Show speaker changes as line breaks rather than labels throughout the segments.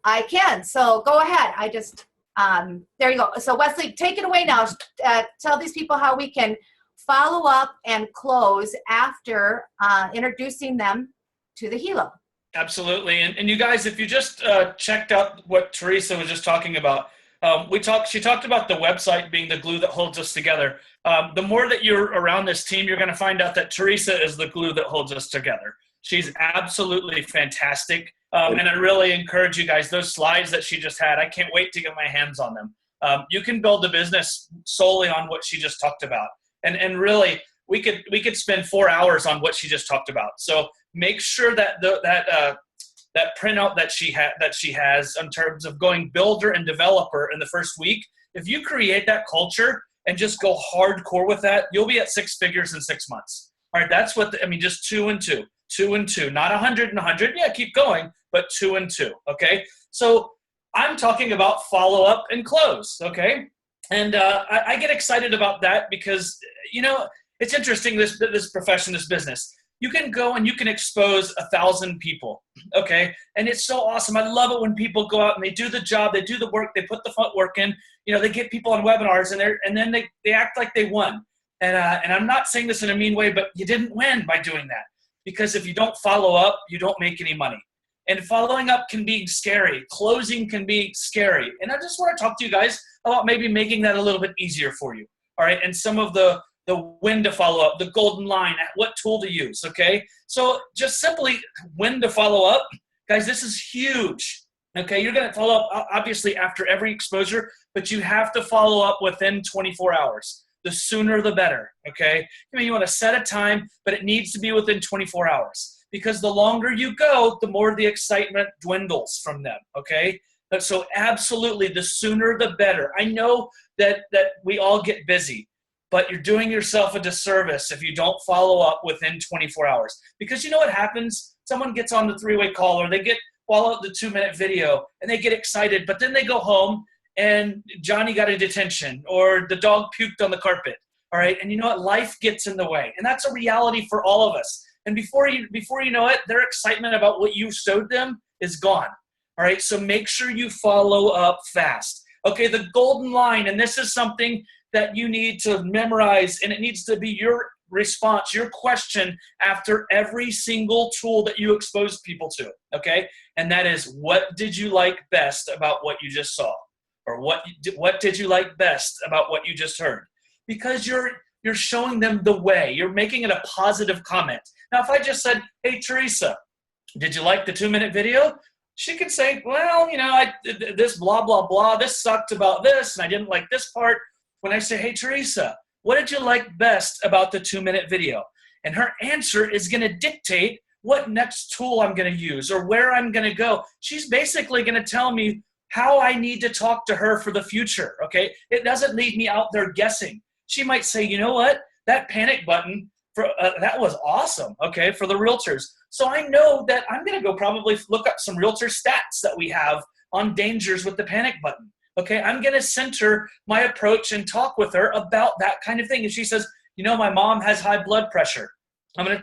I can. So go ahead. There you go. So Wesley, take it away now. Tell these people how we can follow up and close after introducing them to the helo.
Absolutely. And you guys, if you just checked out what Teresa was just talking about, she talked about the website being the glue that holds us together. The more that you're around this team, you're going to find out that Teresa is the glue that holds us together. She's absolutely fantastic. And I really encourage you guys, those slides that she just had, I can't wait to get my hands on them. You can build a business solely on what she just talked about. And really, we could spend 4 hours on what she just talked about. So make sure that that printout that she has in terms of going builder and developer in the first week, if you create that culture and just go hardcore with that, you'll be at 6 figures in 6 months. All right, that's what just 2 and 2, 2 and 2, not 100 and 100. Yeah, keep going, but 2 and 2. Okay, so I'm talking about follow up and close. Okay, and I get excited about that because it's interesting, this profession, this business. You can go and you can expose 1,000 people, okay? And it's so awesome. I love it when people go out and they do the job, they do the work, they put the footwork in. They get people on webinars and then they act like they won. And I'm not saying this in a mean way, but you didn't win by doing that. Because if you don't follow up, you don't make any money. And following up can be scary. Closing can be scary. And I just want to talk to you guys about maybe making that a little bit easier for you, all right? And some of the when to follow up, the golden line, what tool to use, okay? So just simply when to follow up. Guys, this is huge, okay? You're going to follow up, obviously, after every exposure, but you have to follow up within 24 hours. The sooner, the better, okay? You want to set a time, but it needs to be within 24 hours because the longer you go, the more the excitement dwindles from them, okay? So absolutely, the sooner, the better. I know that we all get busy, but you're doing yourself a disservice if you don't follow up within 24 hours. Because you know what happens? Someone gets on the 3-way call or they follow the 2-minute video and they get excited, but then they go home and Johnny got a detention or the dog puked on the carpet, all right? And you know what? Life gets in the way. And that's a reality for all of us. And before you know it, their excitement about what you showed them is gone, all right? So make sure you follow up fast. Okay, the golden line, and this is something that you need to memorize, and it needs to be your response, your question after every single tool that you expose people to, okay? And that is, what did you like best about what you just saw? Or what did you like best about what you just heard? Because you're showing them the way. You're making it a positive comment. Now, if I just said, hey, Teresa, did you like the 2-minute video? She could say, well, this blah, blah, blah, this sucked about this, and I didn't like this part. When I say, hey, Teresa, what did you like best about the 2-minute video? And her answer is going to dictate what next tool I'm going to use or where I'm going to go. She's basically going to tell me how I need to talk to her for the future, okay? It doesn't leave me out there guessing. She might say, you know what? That panic button, that was awesome, okay, for the realtors. So I know that I'm going to go probably look up some realtor stats that we have on dangers with the panic button. Okay, I'm going to center my approach and talk with her about that kind of thing. If she says, my mom has high blood pressure, I'm going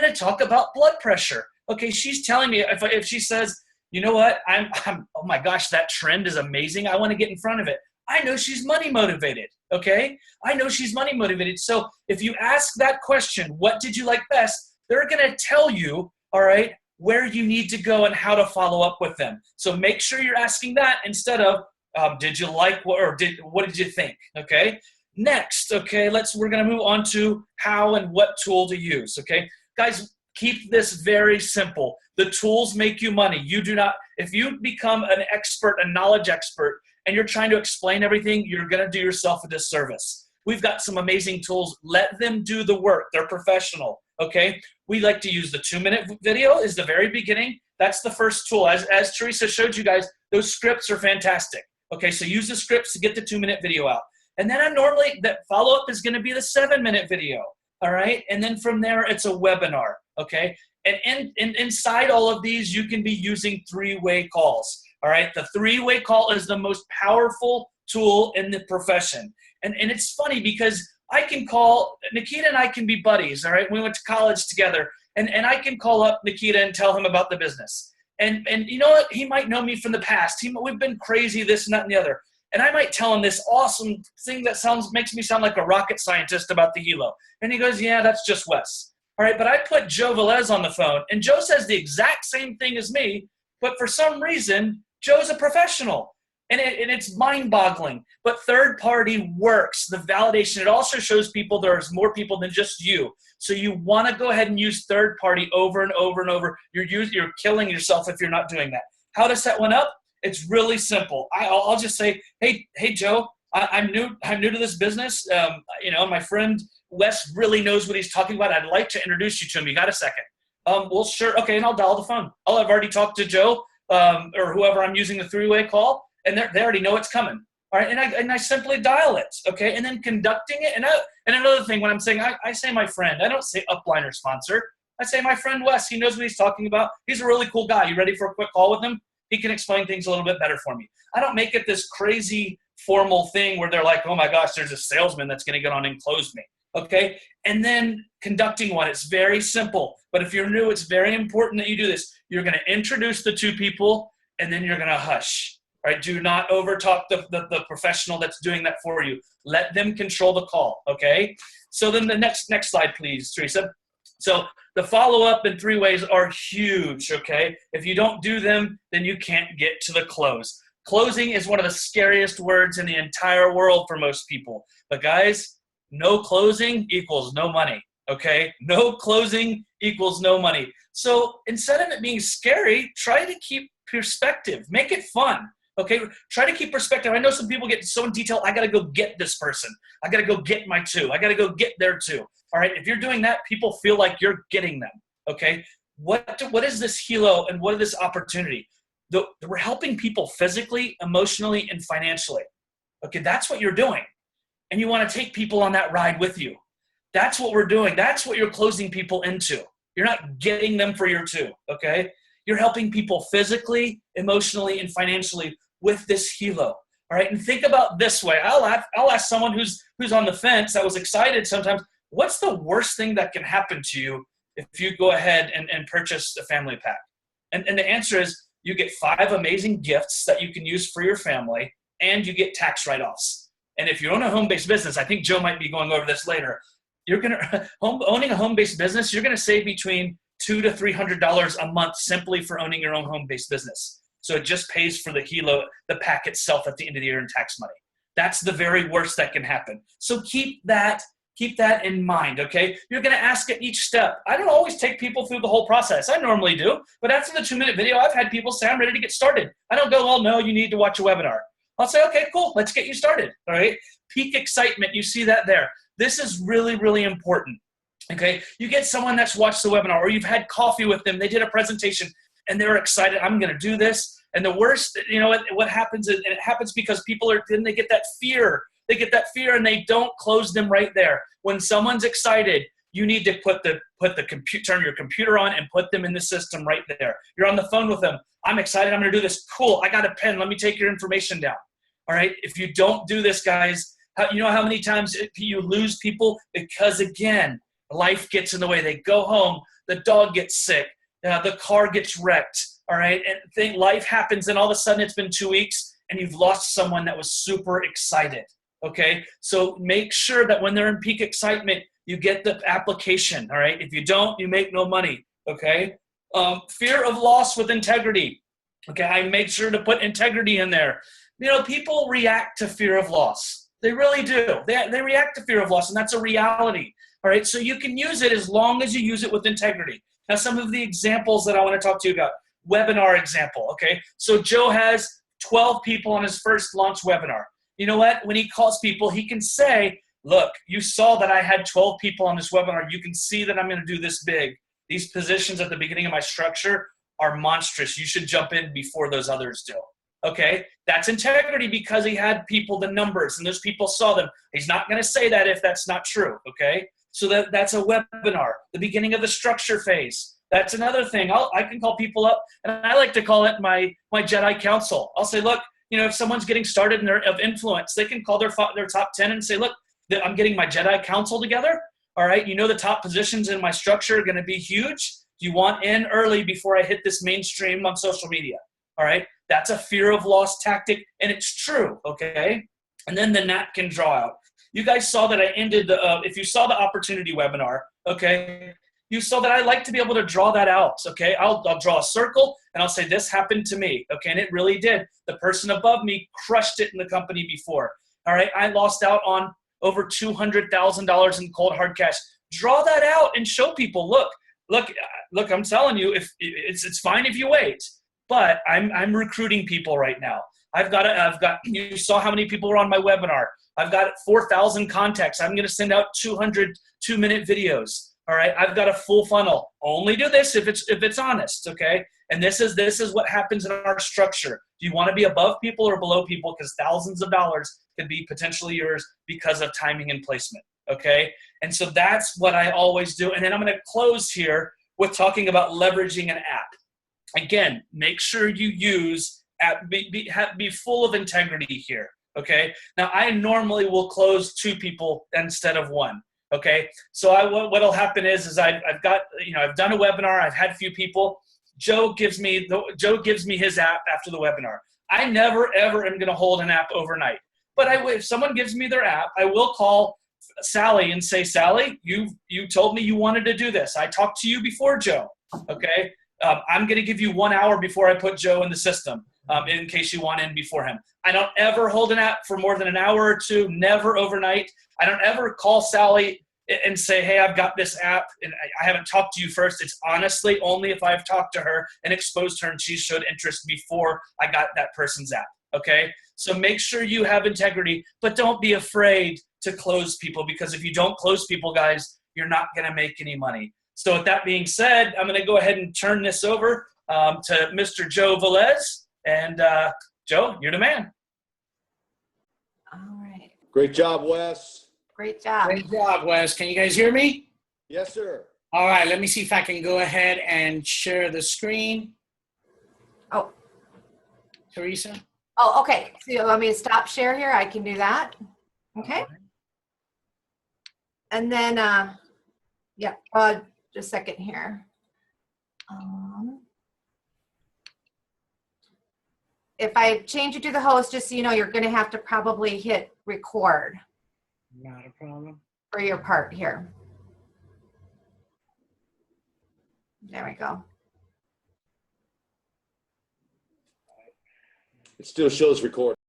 to talk about blood pressure. Okay, she's telling me if she says, you know what, I'm oh my gosh, that trend is amazing. I want to get in front of it. I know she's money motivated. Okay, I know she's money motivated. So if you ask that question, what did you like best? They're going to tell you, all right, where you need to go and how to follow up with them. So make sure you're asking that instead of, did you like what did you think? Okay. Next, okay, we're going to move on to how and what tool to use. Okay, guys, keep this very simple. The tools make you money. You do not. If you become an expert, a knowledge expert, and you're trying to explain everything, you're going to do yourself a disservice. We've got some amazing tools. Let them do the work. They're professional. Okay. We like to use the 2-minute video is the very beginning. That's the first tool. As Teresa showed you guys, those scripts are fantastic. Okay, so use the scripts to get the 2-minute video out. And then that follow-up is going to be the 7-minute video, all right? And then from there, it's a webinar, okay? And inside all of these, you can be using 3-way calls, all right? The 3-way call is the most powerful tool in the profession. And it's funny because I can call, Nikita and I can be buddies, all right? We went to college together, and I can call up Nikita and tell him about the business. And you know what? He might know me from the past. We've been crazy, this and that and the other. And I might tell him this awesome thing that makes me sound like a rocket scientist about the helo. And he goes, yeah, that's just Wes. All right, but I put Joe Velez on the phone, and Joe says the exact same thing as me, but for some reason, Joe's a professional. And it's mind-boggling. But third party works. The validation, it also shows people there's more people than just you. So you want to go ahead and use third party over and over and over. You're killing yourself if you're not doing that. How to set one up? It's really simple. I'll just say, hey Joe, I'm new to this business. My friend Wes really knows what he's talking about. I'd like to introduce you to him. You got a second? Well, sure. Okay, and I'll dial the phone. I've already talked to Joe or whoever I'm using the three-way call, and they already know it's coming. All right, and I simply dial it, okay? And then conducting it. And another thing, when I'm saying, I say my friend. I don't say upline or sponsor. I say my friend Wes. He knows what he's talking about. He's a really cool guy. You ready for a quick call with him? He can explain things a little bit better for me. I don't make it this crazy formal thing where they're like, oh my gosh, there's a salesman that's going to get on and close me, okay? And then conducting one, it's very simple. But if you're new, it's very important that you do this. You're going to introduce the two people, and then you're going to hush. Right? Do not overtalk the professional that's doing that for you. Let them control the call, okay? So then the next slide, please, Teresa. So the follow-up in three ways are huge, okay? If you don't do them, then you can't get to the close. Closing is one of the scariest words in the entire world for most people. But guys, no closing equals no money, okay? No closing equals no money. So instead of it being scary, try to keep perspective. Make it fun. Okay, try to keep perspective. I know some people get so in detail, I got to go get this person. I got to go get my two. I got to go get their two. All right, if you're doing that, people feel like you're getting them. Okay, what is this helo and what is this opportunity? We're helping people physically, emotionally, and financially. Okay, that's what you're doing. And you want to take people on that ride with you. That's what we're doing. That's what you're closing people into. You're not getting them for your two, okay? You're helping people physically, emotionally, and financially with this helo. All right, and think about this way. I'll ask someone who's on the fence that was excited sometimes, what's the worst thing that can happen to you if you go ahead and purchase a family pack? And the answer is you get 5 amazing gifts that you can use for your family, and you get tax write-offs. And if you own a home-based business, I think Joe might be going over this later, owning a home-based business, you're going to save between $200 to $300 a month simply for owning your own home-based business. So it just pays for the helo, the pack itself at the end of the year in tax money. That's the very worst that can happen. So keep that in mind, okay? You're going to ask at each step. I don't always take people through the whole process. I normally do. But after the 2-minute video, I've had people say, I'm ready to get started. I don't go, well, no, you need to watch a webinar. I'll say, okay, cool, let's get you started, all right? Peak excitement, you see that there. This is really, really important. Okay, you get someone that's watched the webinar or you've had coffee with them, they did a presentation and they're excited, I'm going to do this. And the worst, what happens is, and it happens because then they get that fear. They get that fear and they don't close them right there. When someone's excited, you need to turn your computer on and put them in the system right there. You're on the phone with them. I'm excited, I'm going to do this. Cool, I got a pen, let me take your information down. All right, if you don't do this, guys, you know how many times you lose people? Because again, life gets in the way. They go home, the dog gets sick, the car gets wrecked, all right? And life happens, and all of a sudden it's been 2 weeks, and you've lost someone that was super excited, okay? So make sure that when they're in peak excitement, you get the application, all right? If you don't, you make no money, okay? Fear of loss with integrity, okay? I make sure to put integrity in there. People react to fear of loss. They really do. They react to fear of loss, and that's a reality. All right, so you can use it as long as you use it with integrity. Now, some of the examples that I want to talk to you about. Webinar example, okay? So Joe has 12 people on his first launch webinar. You know what? When he calls people, he can say, look, you saw that I had 12 people on this webinar. You can see that I'm going to do this big. These positions at the beginning of my structure are monstrous. You should jump in before those others do. Okay, that's integrity because he had people, the numbers, and those people saw them. He's not going to say that if that's not true, okay? So that's a webinar, the beginning of the structure phase. That's another thing. I can call people up, and I like to call it my Jedi Council. I'll say, look, if someone's getting started and they're of influence, they can call their top 10 and say, look, I'm getting my Jedi Council together. All right, the top positions in my structure are going to be huge. Do you want in early before I hit this mainstream on social media? All right. That's a fear of loss tactic, and it's true. Okay. And then the napkin draw out. You guys saw that I ended the, if you saw the opportunity webinar, okay, you saw that I like to be able to draw that out, okay? I'll draw a circle, and I'll say, this happened to me, okay? And it really did. The person above me crushed it in the company before, all right? I lost out on over $200,000 in cold hard cash. Draw that out and show people, look, I'm telling you, if it's fine if you wait, but I'm recruiting people right now. You saw how many people were on my webinar. I've got 4,000 contacts. I'm going to send out 200 2-minute videos. All right. I've got a full funnel. Only do this if it's honest. Okay. And this is what happens in our structure. Do you want to be above people or below people? Because thousands of dollars could be potentially yours because of timing and placement. Okay. And so that's what I always do. And then I'm going to close here with talking about leveraging an app. Again, make sure you use app, be full of integrity here. Okay. Now I normally will close 2 people instead of 1. Okay. So what'll happen is I've done a webinar. I've had a few people. Joe gives me his app after the webinar. I never ever am going to hold an app overnight. But if someone gives me their app, I will call Sally and say, Sally, you told me you wanted to do this. I talked to you before, Joe. Okay. I'm going to give you 1 hour before I put Joe in the system. In case you want in before him. I don't ever hold an app for more than an hour or 2, never overnight. I don't ever call Sally and say, hey, I've got this app and I haven't talked to you first. It's honestly only if I've talked to her and exposed her and she showed interest before I got that person's app. Okay. So make sure you have integrity, but don't be afraid to close people, because if you don't close people, guys, you're not going to make any money. So with that being said, I'm going to go ahead and turn this over to Mr. Joe Velez. And Joe, you're the man.
All right.
Great job, Wes.
Great job.
Great job, Wes. Can you guys hear me?
Yes, sir.
All right, let me see if I can go ahead and share the screen.
Oh.
Teresa?
Oh, okay. So you want me to stop share here? I can do that. Okay. And then, just a second here. If I change you to the host, just so you know, you're going to have to probably hit record
Not a problem.
for your part here. There we go.
It still shows record.